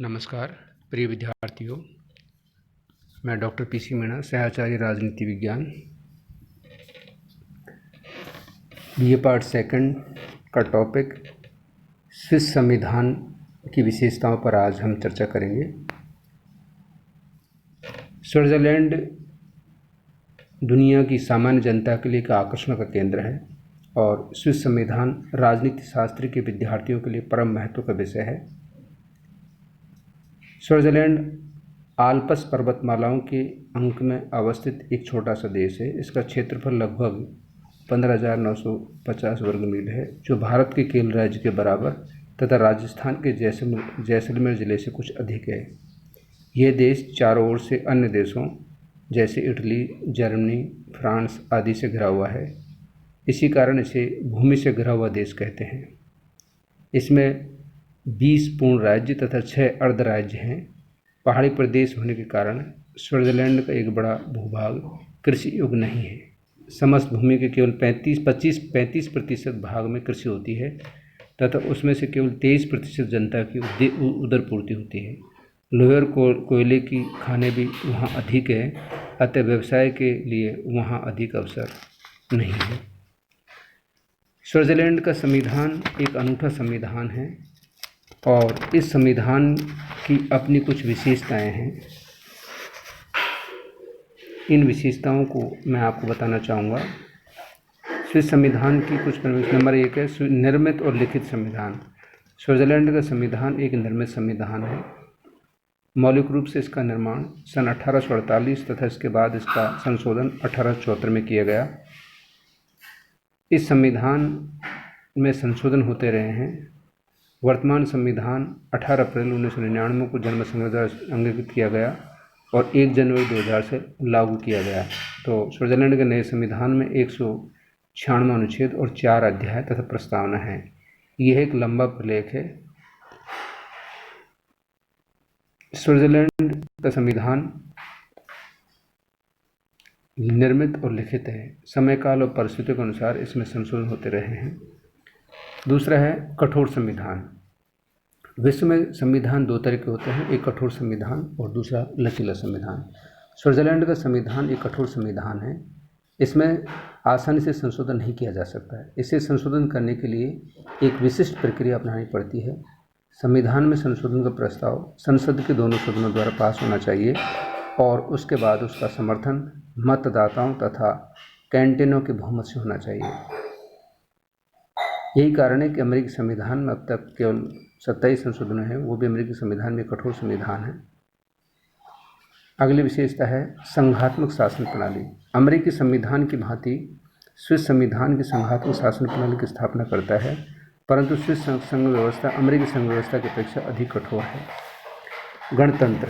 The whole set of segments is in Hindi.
नमस्कार प्रिय विद्यार्थियों, मैं डॉक्टर पीसी मीणा, सहआचार्य राजनीति विज्ञान, बीए पार्ट सेकंड का टॉपिक स्विस संविधान की विशेषताओं पर आज हम चर्चा करेंगे। स्विट्ज़रलैंड दुनिया की सामान्य जनता के लिए एक आकर्षण का केंद्र है और स्विस संविधान राजनीति शास्त्र के विद्यार्थियों के लिए परम महत्व का विषय है। स्विट्ज़रलैंड आल्प्स पर्वतमालाओं के अंक में अवस्थित एक छोटा सा देश है। इसका क्षेत्रफल लगभग 15,950 वर्ग मील है, जो भारत के केरल राज्य के बराबर तथा राजस्थान के जैसलमेर जिले से कुछ अधिक है। यह देश चारों ओर से अन्य देशों जैसे इटली, जर्मनी, फ्रांस आदि से घिरा हुआ है। इसी कारण इसे भूमि से घिरा हुआ देश कहते हैं। इसमें 20 पूर्ण राज्य तथा 6 अर्ध राज्य हैं। पहाड़ी प्रदेश होने के कारण स्विट्ज़रलैंड का एक बड़ा भूभाग कृषि योग्य नहीं है। समस्त भूमि के केवल 35% भाग में कृषि होती है तथा उसमें से केवल 23% जनता की उदर पूर्ति होती है। लोहे और कोयले की खानें भी वहाँ अधिक है, अतः व्यवसाय के लिए वहाँ अधिक अवसर नहीं है। स्विट्ज़रलैंड का संविधान एक अनूठा संविधान है और इस संविधान की अपनी कुछ विशेषताएं हैं। इन विशेषताओं को मैं आपको बताना चाहूँगा। स्विस संविधान की कुछ प्रमुख नंबर 1 है निर्मित और लिखित संविधान। स्विट्ज़रलैंड का संविधान एक निर्मित संविधान है। मौलिक रूप से इसका निर्माण सन 1848 तथा इसके बाद इसका संशोधन 1874 में किया गया। इस संविधान में संशोधन होते रहे हैं। वर्तमान संविधान 18 अप्रैल 1999 को जन्म संघ द्वारा अंगीकृत किया गया और 1 जनवरी 2000 से लागू किया गया। तो स्विट्ज़रलैंड के नए संविधान में 196 अनुच्छेद और 4 अध्याय तथा प्रस्तावना है। यह एक लंबा प्रलेख है। स्विट्ज़रलैंड का संविधान निर्मित और लिखित है। समय काल और परिस्थितियों के अनुसार इसमें संशोधन होते रहे हैं। दूसरा है कठोर संविधान। विश्व में संविधान 2 तरह के होते हैं, एक कठोर संविधान और दूसरा लचीला संविधान। स्विट्ज़रलैंड का संविधान एक कठोर संविधान है। इसमें आसानी से संशोधन नहीं किया जा सकता है। इसे संशोधन करने के लिए एक विशिष्ट प्रक्रिया अपनानी पड़ती है। संविधान में संशोधन का प्रस्ताव संसद के दोनों सदनों द्वारा पास होना चाहिए और उसके बाद उसका समर्थन मतदाताओं तथा कैंडिडेटों के बहुमत से होना चाहिए। यही कारण है कि अमेरिकी संविधान में अब तक केवल 27 संशोधन हैं, वो भी अमेरिकी संविधान में कठोर संविधान है। अगली विशेषता है संघात्मक शासन प्रणाली। अमेरिकी संविधान की भांति स्विस संविधान की संघात्मक शासन प्रणाली की स्थापना करता है, परंतु स्विस संघ व्यवस्था अमेरिकी संघ व्यवस्था की अपेक्षा अधिक कठोर है। गणतंत्र।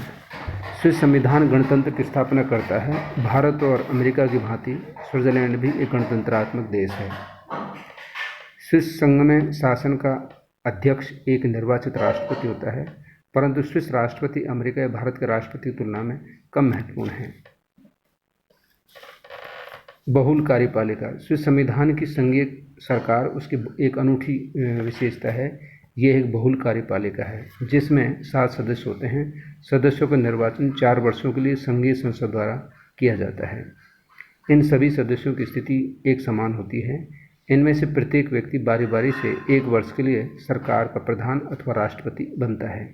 स्विस संविधान गणतंत्र की स्थापना करता है। भारत और अमेरिका की भांति स्विट्ज़रलैंड भी एक गणतंत्रात्मक देश है। स्विस संघ में शासन का अध्यक्ष एक निर्वाचित राष्ट्रपति होता है, परंतु स्विस राष्ट्रपति अमेरिका या भारत के राष्ट्रपति की तुलना में कम महत्वपूर्ण है। बहुल कार्यपालिका। स्विस संविधान की संघीय सरकार उसकी एक अनूठी विशेषता है। यह एक बहुल कार्यपालिका है जिसमें 7 सदस्य होते हैं। सदस्यों का निर्वाचन 4 वर्षों के लिए संघीय संसद द्वारा किया जाता है। इन सभी सदस्यों की स्थिति एक समान होती है। इनमें से प्रत्येक व्यक्ति बारी बारी से 1 वर्ष के लिए सरकार का प्रधान अथवा राष्ट्रपति बनता है।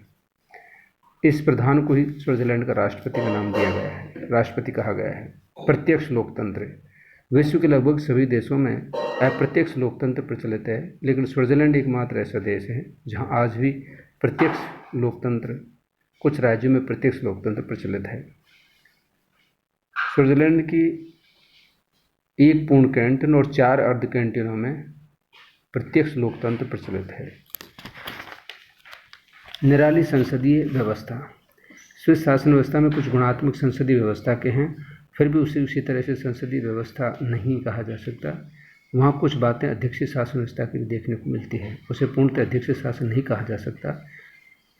इस प्रधान को ही स्विट्ज़रलैंड का राष्ट्रपति का नाम दिया गया है, राष्ट्रपति कहा गया है। प्रत्यक्ष लोकतंत्र। विश्व के लगभग सभी देशों में अप्रत्यक्ष लोकतंत्र प्रचलित है, लेकिन स्विट्ज़रलैंड एकमात्र ऐसा देश है जहां आज भी प्रत्यक्ष लोकतंत्र, कुछ राज्यों में प्रत्यक्ष लोकतंत्र प्रचलित है। स्विट्ज़रलैंड की 1 पूर्ण कैंटन और 4 अर्ध कैंटनों में प्रत्यक्ष लोकतंत्र प्रचलित है। निराली संसदीय व्यवस्था। स्विस शासन व्यवस्था में कुछ गुणात्मक संसदीय व्यवस्था के हैं, फिर भी उसे उसी तरह से संसदीय व्यवस्था नहीं कहा जा सकता। वहाँ कुछ बातें अध्यक्षीय शासन व्यवस्था की भी देखने को मिलती है, उसे पूर्णतः अध्यक्षीय शासन नहीं कहा जा सकता।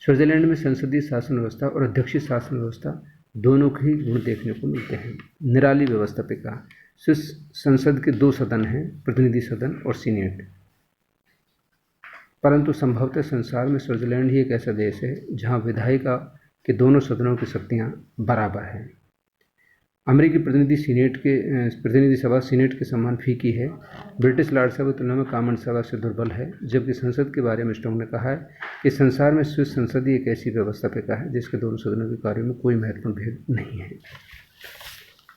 स्विट्ज़रलैंड में संसदीय शासन व्यवस्था और अध्यक्षीय शासन व्यवस्था दोनों के ही गुण देखने को मिलते हैं। निराली व्यवस्थापिका। स्विस संसद के 2 सदन हैं, प्रतिनिधि सदन और सीनेट। परंतु संभवतः संसार में स्विट्जरलैंड ही एक ऐसा देश है जहां विधायिका के दोनों सदनों की शक्तियां बराबर हैं। अमेरिकी प्रतिनिधि सभा सीनेट के समान फीकी है। ब्रिटिश राज्यसभा की तुलना में कॉमन सभा से दुर्बल है। जबकि संसद के बारे में स्ट्रोंग ने कहा है कि संसार में स्विस संसदीय एक ऐसी व्यवस्थापिका है जिसके दोनों सदनों के कार्यों में कोई महत्वपूर्ण भेद नहीं है।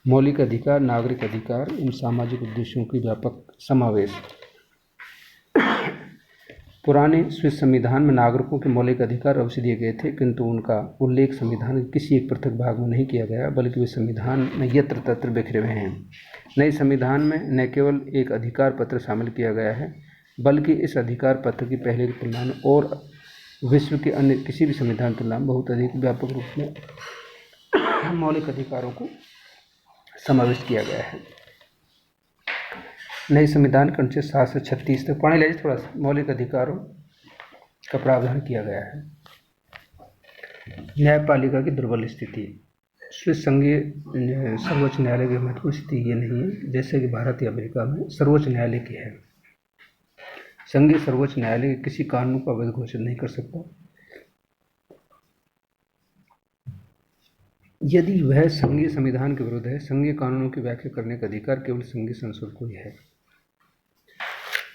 मौलिक अधिकार, नागरिक अधिकार एवं सामाजिक उद्देश्यों की व्यापक समावेश। पुराने स्विस संविधान में नागरिकों के मौलिक अधिकार अवश्य दिए गए थे, किंतु उनका उल्लेख संविधान के किसी एक पृथक भाग में नहीं किया गया, बल्कि वे संविधान में यत्र तत्र बिखरे हुए हैं। नए संविधान में न केवल एक अधिकार पत्र शामिल किया गया है, बल्कि इस अधिकार पत्र की पहले की तुलना में और विश्व के अन्य किसी भी संविधान की तुलना में बहुत अधिक व्यापक रूप में मौलिक अधिकारों को समावेश किया गया है। नए संविधान के अनुच्छेद 7 से 36 तक पढ़ने लगे थोड़ा सा मौलिक अधिकारों का प्रावधान किया गया है। न्यायपालिका की दुर्बल स्थिति। स्विस संघीय सर्वोच्च न्यायालय की महत्वपूर्ण स्थिति ये नहीं है जैसे कि भारत या अमेरिका में सर्वोच्च न्यायालय की है। संघीय सर्वोच्च न्यायालय किसी कानून को अवैध घोषित नहीं कर सकता यदि वह संघीय संविधान के विरुद्ध है। संघीय कानूनों की व्याख्या करने का अधिकार केवल संघीय संसद को ही है।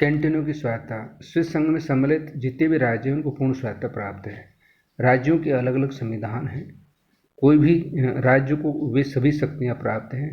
कैंटोनों की स्वायत्ता। स्विस संघ में सम्मिलित जितने भी राज्य हैं उनको पूर्ण स्वायत्ता प्राप्त है। राज्यों के अलग अलग संविधान हैं, कोई भी राज्य को वे सभी शक्तियां प्राप्त हैं।